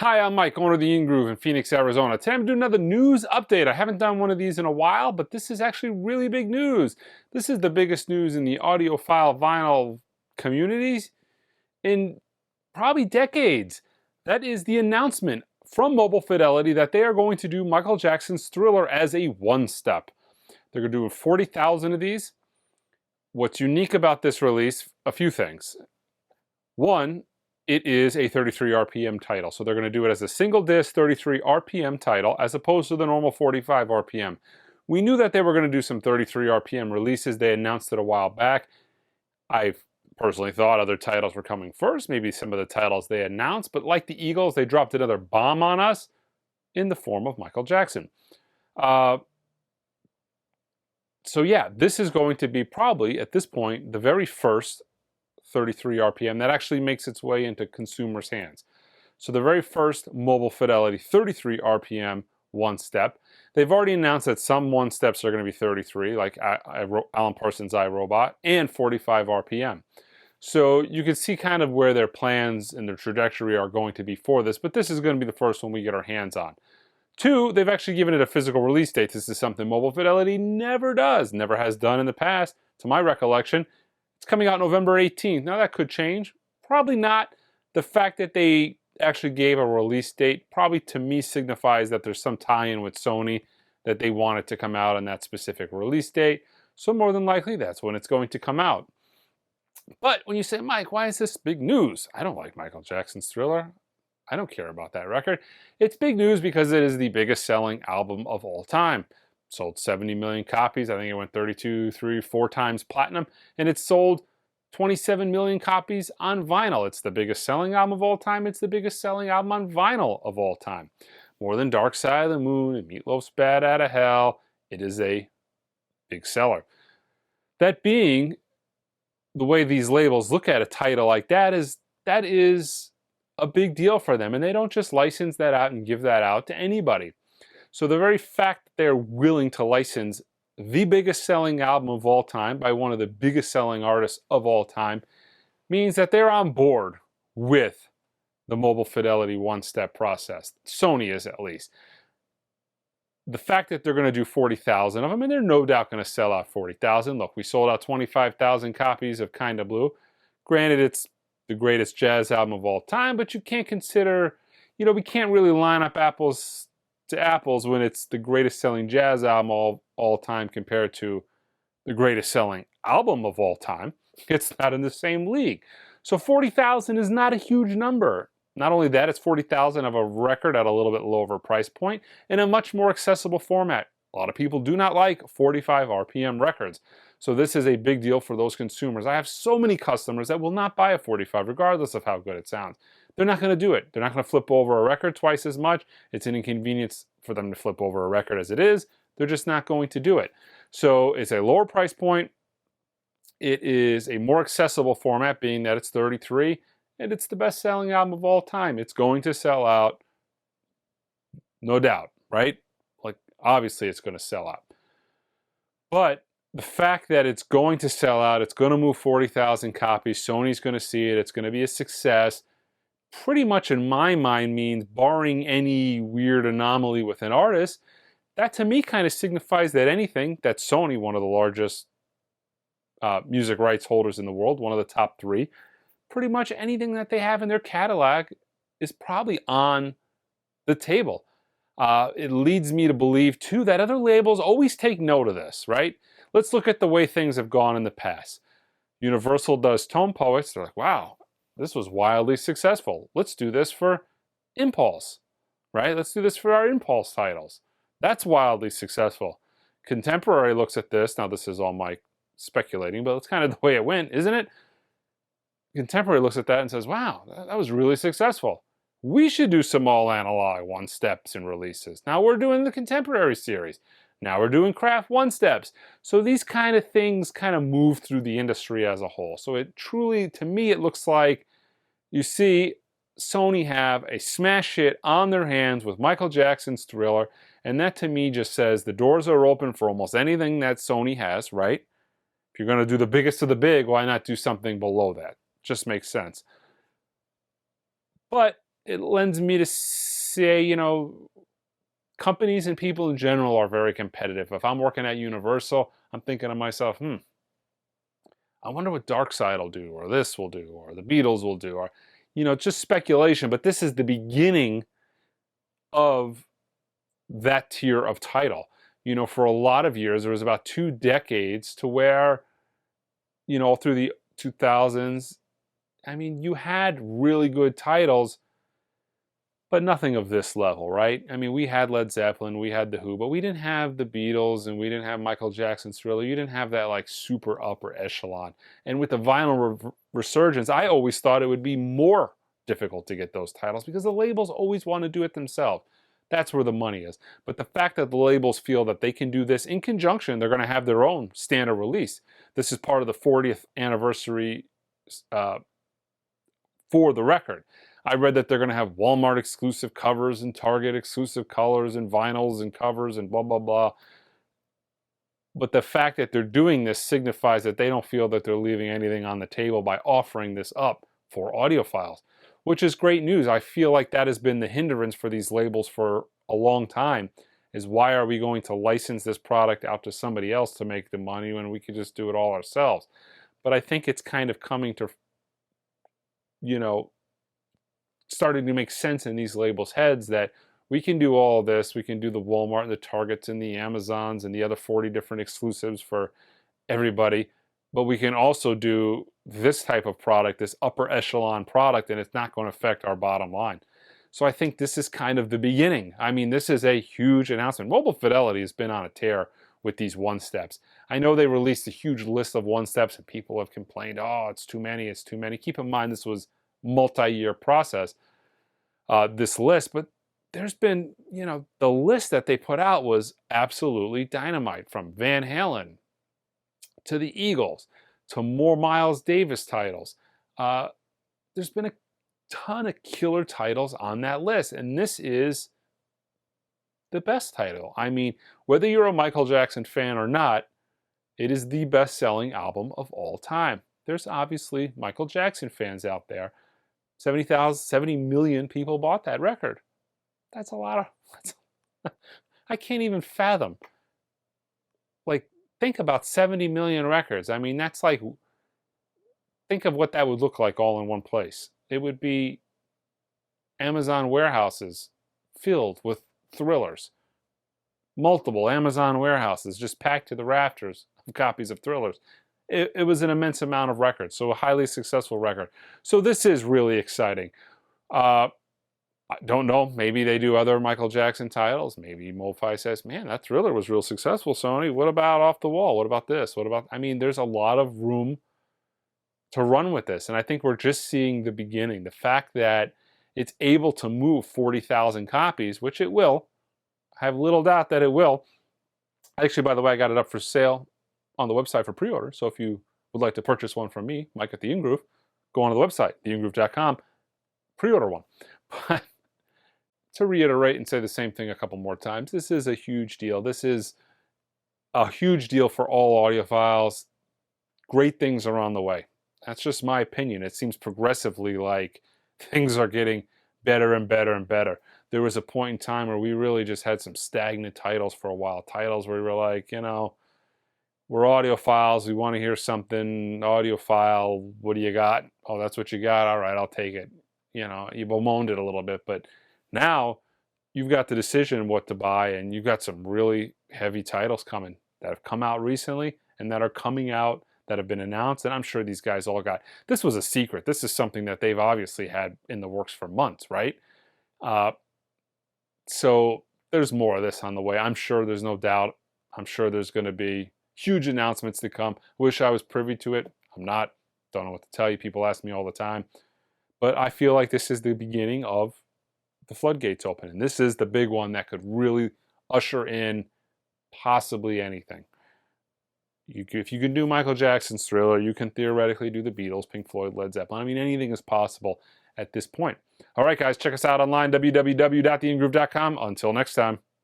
Hi, I'm Mike, owner of the In-Groove in Phoenix, Arizona. Today I'm doing another news update. I haven't done one of these in a while, but this is actually really big news. This is the biggest news in the audiophile vinyl communities in probably decades. That is the announcement from Mobile Fidelity that they are going to do Michael Jackson's Thriller as a one-step. They're going to do 40,000 of these. What's unique about this release? A few things. One, it is a 33 RPM title. So they're going to do it as a single disc 33 RPM title as opposed to the normal 45 RPM. We knew that they were going to do some 33 RPM releases. They announced it a while back. I personally thought other titles were coming first, maybe some of the titles they announced, but like the Eagles, they dropped another bomb on us in the form of Michael Jackson. So yeah, this is going to be probably, at this point, the very first 33 RPM that actually makes its way into consumers' hands. So the very first Mobile Fidelity 33 RPM one step. They've already announced that some one steps are going to be 33, like Alan Parsons' iRobot, and 45 RPM. So you can see kind of where their plans and their trajectory are going to be for this, but this is going to be the first one we get our hands on. Two, they've actually given it a physical release date. This is something Mobile Fidelity never does, never has done in the past, to my recollection. It's coming out November 18th. Now that could change. Probably not. The fact that they actually gave a release date probably to me signifies that there's some tie-in with Sony that they want it to come out on that specific release date. So more than likely that's when it's going to come out. But when you say, Mike, why is this big news? I don't like Michael Jackson's Thriller. I don't care about that record. It's big news because it is the biggest selling album of all time. Sold 70 million copies. I think it went 32, 3, 4 times platinum. And it sold 27 million copies on vinyl. It's the biggest selling album of all time. It's the biggest selling album on vinyl of all time. More than Dark Side of the Moon and Meatloaf's Bad Outta Hell. It is a big seller. That being, the way these labels look at a title like that is a big deal for them. And they don't just license that out and give that out to anybody. So the very fact that they're willing to license the biggest selling album of all time by one of the biggest selling artists of all time means that they're on board with the Mobile Fidelity one-step process. Sony is, at least. The fact that they're going to do 40,000 of them, and they're no doubt going to sell out 40,000. Look, we sold out 25,000 copies of Kinda Blue. Granted, it's the greatest jazz album of all time, but you can't consider, we can't really line up apples to apples when it's the greatest selling jazz album all time compared to the greatest selling album of all time. It's not in the same league. So 40,000 is not a huge number. Not only that, it's 40,000 of a record at a little bit lower price point in a much more accessible format. A lot of people do not like 45 RPM records. So this is a big deal for those consumers. I have so many customers that will not buy a 45 regardless of how good it sounds. They're not going to do it. They're not going to flip over a record twice as much. It's an inconvenience for them to flip over a record as it is. They're just not going to do it. So it's a lower price point. It is a more accessible format, being that it's 33, and it's the best selling album of all time. It's going to sell out, no doubt, right? Like, obviously it's going to sell out. But the fact that it's going to sell out, it's going to move 40,000 copies, Sony's going to see it, it's going to be a success, pretty much in my mind means, barring any weird anomaly with an artist, that to me kind of signifies that anything that Sony, one of the largest music rights holders in the world, one of the top 3, pretty much anything that they have in their catalog is probably on the table. It leads me to believe, too, that other labels always take note of this, right? Let's look at the way things have gone in the past. Universal does Tone Poets. They're like, wow, this was wildly successful. Let's do this for Impulse, right? Let's do this for our Impulse titles. That's wildly successful. Contemporary looks at this. Now, this is all my speculating, but it's kind of the way it went, isn't it? Contemporary looks at that and says, wow, that was really successful. We should do some all analog one steps and releases. Now we're doing the Contemporary series. Now we're doing craft one steps. So these kind of things kind of move through the industry as a whole. So it truly, to me, it looks like you see Sony have a smash hit on their hands with Michael Jackson's Thriller. And that to me just says the doors are open for almost anything that Sony has, right? If you're going to do the biggest of the big, why not do something below that? Just makes sense. But it lends me to say, you know, companies and people in general are very competitive. If I'm working at Universal, I'm thinking to myself, I wonder what Dark Side will do, or this will do, or the Beatles will do, or, you know, just speculation. But this is the beginning of that tier of title. You know, for a lot of years, there was about 2 decades to where, you know, through the 2000s, I mean, you had really good titles, but nothing of this level, right? I mean, we had Led Zeppelin, we had The Who, but we didn't have the Beatles, and we didn't have Michael Jackson's Thriller. You didn't have that like super upper echelon. And with the vinyl resurgence, I always thought it would be more difficult to get those titles because the labels always want to do it themselves. That's where the money is. But the fact that the labels feel that they can do this in conjunction, they're going to have their own standard release. This is part of the 40th anniversary for the record. I read that they're going to have Walmart exclusive covers and Target exclusive colors and vinyls and covers and blah, blah, blah. But the fact that they're doing this signifies that they don't feel that they're leaving anything on the table by offering this up for audiophiles, which is great news. I feel like that has been the hindrance for these labels for a long time, is why are we going to license this product out to somebody else to make the money when we could just do it all ourselves? But I think it's kind of coming to, you know, starting to make sense in these labels' heads that we can do all of this. We can do the Walmart and the Targets and the Amazons and the other 40 different exclusives for everybody, but we can also do this type of product, this upper echelon product, and it's not going to affect our bottom line. So I think this is kind of the beginning. I mean, this is a huge announcement. Mobile Fidelity has been on a tear with these one steps. I know they released a huge list of one steps and people have complained, oh, it's too many, it's too many. Keep in mind, this was multi-year process, this list, but there's been, you know, the list that they put out was absolutely dynamite, from Van Halen to the Eagles to more Miles Davis titles. There's been a ton of killer titles on that list, and this is the best title. I mean, whether you're a Michael Jackson fan or not, it is the best-selling album of all time. There's obviously Michael Jackson fans out there. 70 million people bought that record. That's a lot of, I can't even fathom. Like, think about 70 million records. I mean, that's like, think of what that would look like all in one place. It would be Amazon warehouses filled with Thrillers. Multiple Amazon warehouses just packed to the rafters of copies of Thrillers. It was an immense amount of records, so a highly successful record. So this is really exciting. I don't know, maybe they do other Michael Jackson titles. Maybe MoFi says, man, that Thriller was real successful, Sony. What about Off the Wall? What about this? What about, I mean, there's a lot of room to run with this, and I think we're just seeing the beginning. The fact that it's able to move 40,000 copies, which it will. I have little doubt that it will. Actually, by the way, I got it up for sale on the website for pre-order. So if you would like to purchase one from me, Mike at the InGroove, go on to the website, theingroove.com, pre-order one. But to reiterate and say the same thing a couple more times, this is a huge deal. This is a huge deal for all audiophiles. Great things are on the way. That's just my opinion. It seems progressively like things are getting better and better and better. There was a point in time where we really just had some stagnant titles for a while. Titles where we were like, you know, we're audiophiles. We want to hear something. Audiophile, what do you got? Oh, that's what you got? All right, I'll take it. You know, you bemoaned it a little bit. But now you've got the decision what to buy, and you've got some really heavy titles coming that have come out recently and that are coming out that have been announced. And I'm sure these guys all got, this was a secret. This is something that they've obviously had in the works for months, right? So there's more of this on the way. I'm sure, there's no doubt. I'm sure there's going to be huge announcements to come. Wish I was privy to it. I'm not. Don't know what to tell you. People ask me all the time. But I feel like this is the beginning of the floodgates opening. This is the big one that could really usher in possibly anything. If you can do Michael Jackson's Thriller, you can theoretically do the Beatles, Pink Floyd, Led Zeppelin. I mean, anything is possible at this point. All right, guys, check us out online, www.theingroove.com. Until next time.